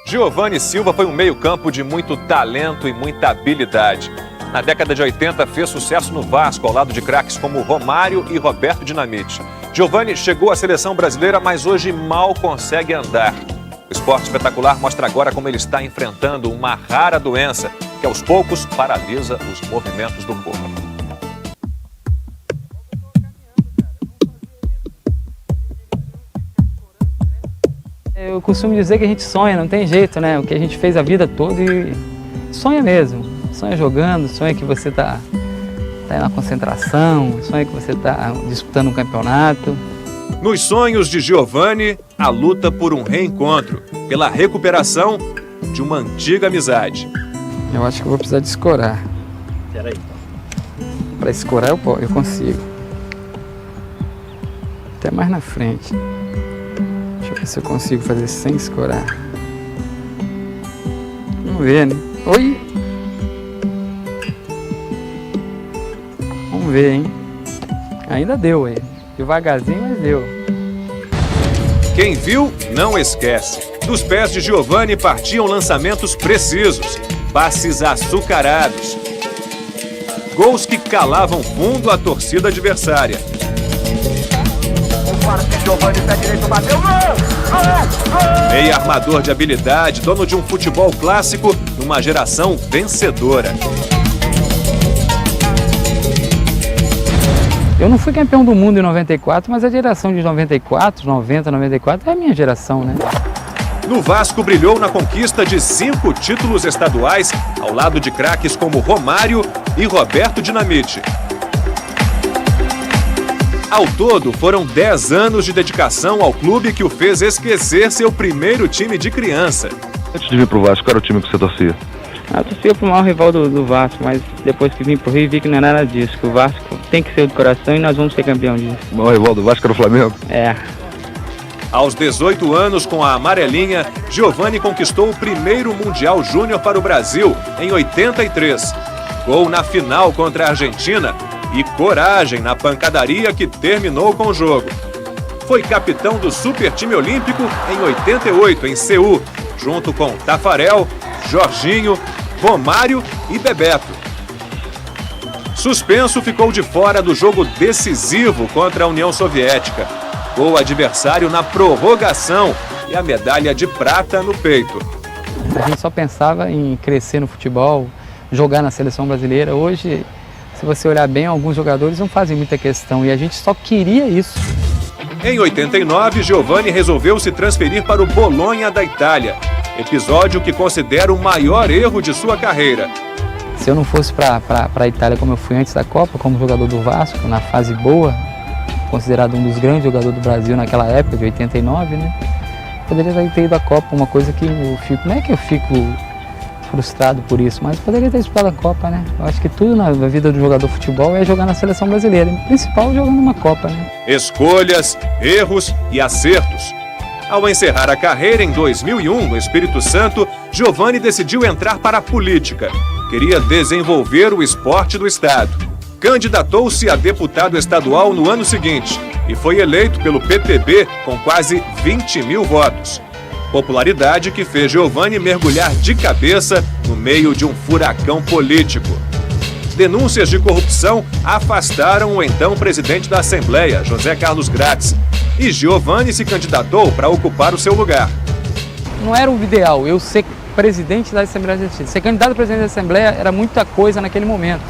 Giovanni Silva foi um meio-campo de muito talento e muita habilidade. Na década de 80, fez sucesso no Vasco, ao lado de craques como Romário e Roberto Dinamite. Giovanni chegou à seleção brasileira, mas hoje mal consegue andar. O Esporte Espetacular mostra agora como ele está enfrentando uma rara doença que, aos poucos, paralisa os movimentos do corpo. Eu costumo dizer que a gente sonha, não tem jeito, né? O que a gente fez a vida toda e sonha mesmo. Sonha jogando, sonha que você tá aí na concentração, sonha que você tá disputando um campeonato. Nos sonhos de Giovanni, a luta por um reencontro, pela recuperação de uma antiga amizade. Eu acho que eu vou precisar de escorar. Peraí. Para escorar eu consigo. Até mais na frente. Deixa eu ver se eu consigo fazer sem escorar. Vamos ver, né? Oi! Vamos ver, hein? Ainda deu aí. Devagarzinho, mas deu. Quem viu, não esquece. Dos pés de Giovanni partiam lançamentos precisos, passes açucarados. Gols que calavam fundo a torcida adversária. Meia armador de habilidade, dono de um futebol clássico numa geração vencedora. Eu não fui campeão do mundo em 94, mas a geração de 94, 90, 94 é a minha geração, né? No Vasco brilhou na conquista de 5 títulos estaduais, ao lado de craques como Romário e Roberto Dinamite. Ao todo, foram 10 anos de dedicação ao clube que o fez esquecer seu primeiro time de criança. Antes de vir pro Vasco, qual era o time que você torcia? Eu torcia pro maior rival do Vasco, mas depois que vim pro Rio vi que não é nada disso, que o Vasco tem que ser do coração e nós vamos ser campeão disso. O maior rival do Vasco era o Flamengo? É. Aos 18 anos, com a amarelinha, Giovanni conquistou o primeiro Mundial Júnior para o Brasil, em 83. Gol na final contra a Argentina e coragem na pancadaria que terminou com o jogo. Foi capitão do Super Time Olímpico em 88, em Seul, junto com Tafarel, Jorginho, Romário e Bebeto. Suspenso, ficou de fora do jogo decisivo contra a União Soviética. O adversário na prorrogação e a medalha de prata no peito. A gente só pensava em crescer no futebol, jogar na seleção brasileira. Hoje, se você olhar bem, alguns jogadores não fazem muita questão e a gente só queria isso. Em 89, Giovanni resolveu se transferir para o Bolonha da Itália, episódio que considera o maior erro de sua carreira. Se eu não fosse para a Itália como eu fui antes da Copa, como jogador do Vasco, na fase boa, considerado um dos grandes jogadores do Brasil naquela época, de 89, né? Poderia ter ido à Copa, uma coisa que eu fico... Não é que eu fico frustrado por isso, mas poderia ter disputado a Copa, né? Eu acho que tudo na vida do jogador de futebol é jogar na seleção brasileira, em principal jogando uma Copa, né? Escolhas, erros e acertos. Ao encerrar a carreira em 2001, no Espírito Santo, Giovanni decidiu entrar para a política. Queria desenvolver o esporte do estado. Candidatou-se a deputado estadual no ano seguinte e foi eleito pelo PTB com quase 20 mil votos. Popularidade que fez Giovanni mergulhar de cabeça no meio de um furacão político. Denúncias de corrupção afastaram o então presidente da Assembleia, José Carlos Gratz, e Giovanni se candidatou para ocupar o seu lugar. Não era o ideal eu ser presidente da Assembleia Legislativa. Ser candidato a presidente da Assembleia era muita coisa naquele momento.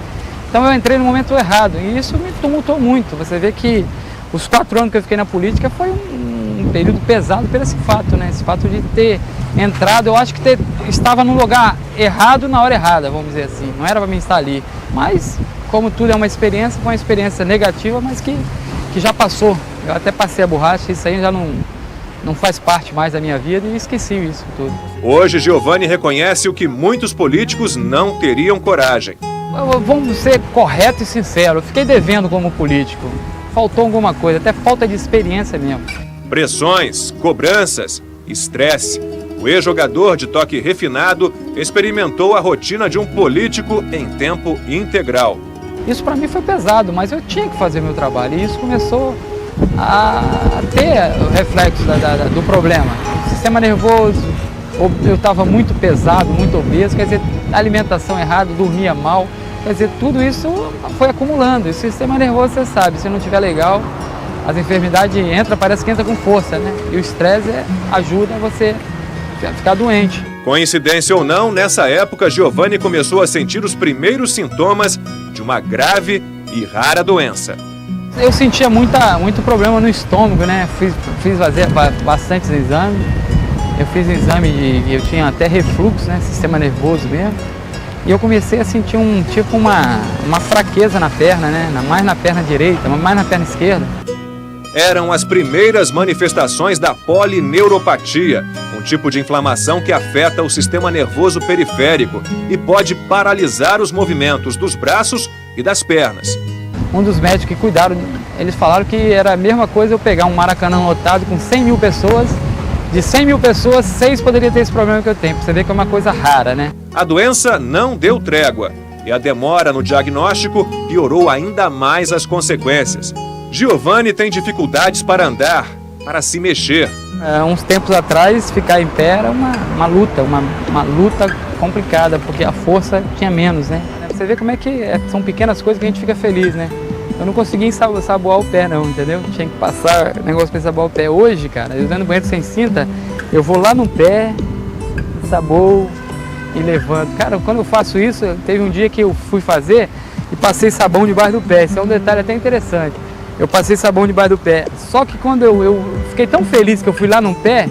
Então eu entrei no momento errado e isso me tumultuou muito. Você vê que os 4 anos que eu fiquei na política foi um período pesado por esse fato, né? Esse fato de ter entrado, eu acho que estava no lugar errado na hora errada, vamos dizer assim. Não era para mim estar ali. Mas, como tudo é uma experiência, foi uma experiência negativa, mas que já passou. Eu até passei a borracha, isso aí já não faz parte mais da minha vida e esqueci isso tudo. Hoje, Giovanni reconhece o que muitos políticos não teriam coragem. Vamos ser correto e sincero, eu fiquei devendo como político. Faltou alguma coisa, até falta de experiência mesmo. Pressões, cobranças, estresse. O ex-jogador de toque refinado experimentou a rotina de um político em tempo integral. Isso para mim foi pesado, mas eu tinha que fazer meu trabalho e isso começou a ter o reflexo do problema. Sistema nervoso, eu estava muito pesado, muito obeso, quer dizer, alimentação errada, dormia mal, quer dizer, tudo isso foi acumulando. E o sistema nervoso, você sabe, se não estiver legal, as enfermidades entram, parece que entra com força, né? E o estresse ajuda você a ficar doente. Coincidência ou não, nessa época, Giovanni começou a sentir os primeiros sintomas de uma grave e rara doença. Eu sentia muito problema no estômago, né? Fiz fazer bastantes exames. Eu fiz exame eu tinha até refluxo, né? Sistema nervoso mesmo. E eu comecei a sentir uma fraqueza na perna, né? Mais na perna direita, mais na perna esquerda. Eram as primeiras manifestações da polineuropatia, um tipo de inflamação que afeta o sistema nervoso periférico e pode paralisar os movimentos dos braços e das pernas. Um dos médicos que cuidaram, eles falaram que era a mesma coisa eu pegar um Maracanã lotado com 100 mil pessoas, de 100 mil pessoas, 6 poderiam ter esse problema que eu tenho, pra você ver que é uma coisa rara, né? A doença não deu trégua e a demora no diagnóstico piorou ainda mais as consequências. Giovanni tem dificuldades para andar, para se mexer. Uns tempos atrás, ficar em pé era uma luta complicada, porque a força tinha menos, né? Você vê como é que são pequenas coisas que a gente fica feliz, né? Eu não conseguia ensaboar o pé não, entendeu? Tinha que passar negócio para ensaboar o pé. Hoje, cara, eu dando banheiro sem cinta, eu vou lá no pé, ensaboo e levanto. Cara, quando eu faço isso, teve um dia que eu fui fazer e passei sabão debaixo do pé. Esse é um detalhe até interessante. Eu passei sabão debaixo do pé. Só que quando eu fiquei tão feliz que eu fui lá no pé,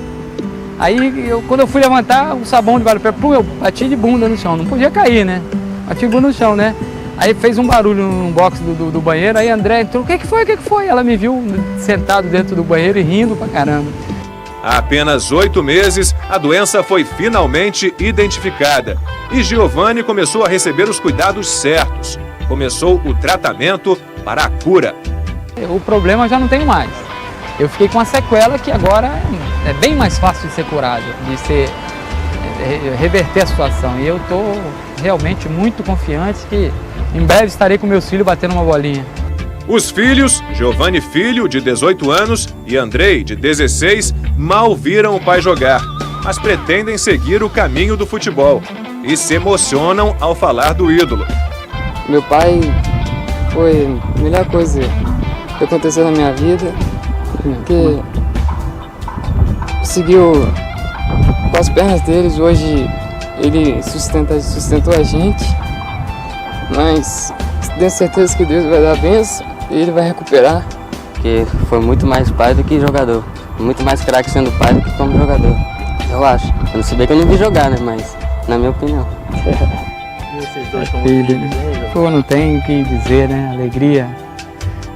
aí quando eu fui levantar o sabão debaixo do pé, eu bati de bunda no chão. Não podia cair, né? Bati de bunda no chão, né? Aí fez um barulho no box do banheiro, aí a André entrou, o que foi? Ela me viu sentado dentro do banheiro e rindo pra caramba. Há apenas 8 meses, a doença foi finalmente identificada e Giovanni começou a receber os cuidados certos. Começou o tratamento para a cura. O problema eu já não tenho mais. Eu fiquei com uma sequela que agora é bem mais fácil de ser curado, reverter a situação. E eu estou realmente muito confiante que em breve estarei com meus filhos batendo uma bolinha. Os filhos, Giovanni filho, de 18 anos, e Andrei, de 16, mal viram o pai jogar, mas pretendem seguir o caminho do futebol e se emocionam ao falar do ídolo. Meu pai foi a melhor coisa que aconteceu na minha vida, porque seguiu com as pernas deles. Hoje ele sustentou a gente, mas tenho certeza que Deus vai dar a bênção e ele vai recuperar. Porque foi muito mais pai do que jogador, muito mais craque sendo pai do que como jogador, eu acho. Eu não sei bem que eu não vi jogar, né, mas na minha opinião. Pô, não tem o que dizer, né, alegria.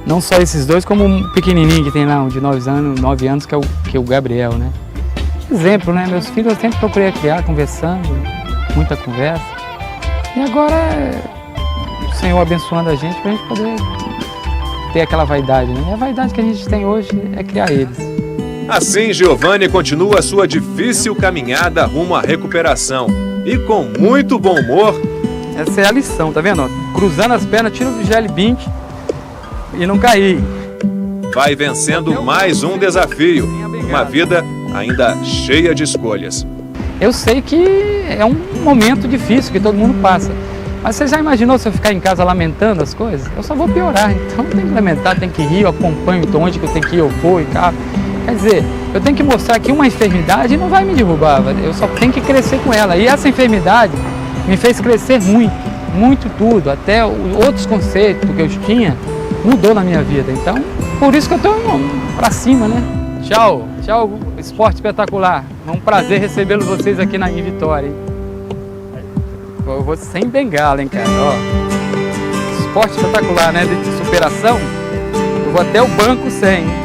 Não só esses dois, como um pequenininho que tem lá, um de 9 anos, que é o Gabriel, né. Exemplo, né, meus filhos eu sempre procurei criar, conversando, muita conversa. E agora o Senhor abençoando a gente pra gente poder ter aquela vaidade, né? E a vaidade que a gente tem hoje é criar eles. Assim, Giovanni continua a sua difícil caminhada rumo à recuperação. E com muito bom humor... Essa é a lição, tá vendo? Cruzando as pernas, tira o gel 20 e não cair. Vai vencendo mais um desafio. Uma vida ainda cheia de escolhas. Eu sei que é um momento difícil que todo mundo passa. Mas você já imaginou se eu ficar em casa lamentando as coisas? Eu só vou piorar, então tem que lamentar, tem que rir, eu acompanho onde que eu tenho que ir, eu vou e cá. Quer dizer, eu tenho que mostrar que uma enfermidade não vai me derrubar, eu só tenho que crescer com ela. E essa enfermidade me fez crescer muito tudo, até outros conceitos que eu tinha, mudou na minha vida. Então, por isso que eu estou pra cima, né? Tchau, Esporte Espetacular. É um prazer recebê-los vocês aqui em Vitória, hein? Eu vou sem bengala, hein, cara, ó. Esporte Espetacular, né, de superação. Eu vou até o banco sem, hein?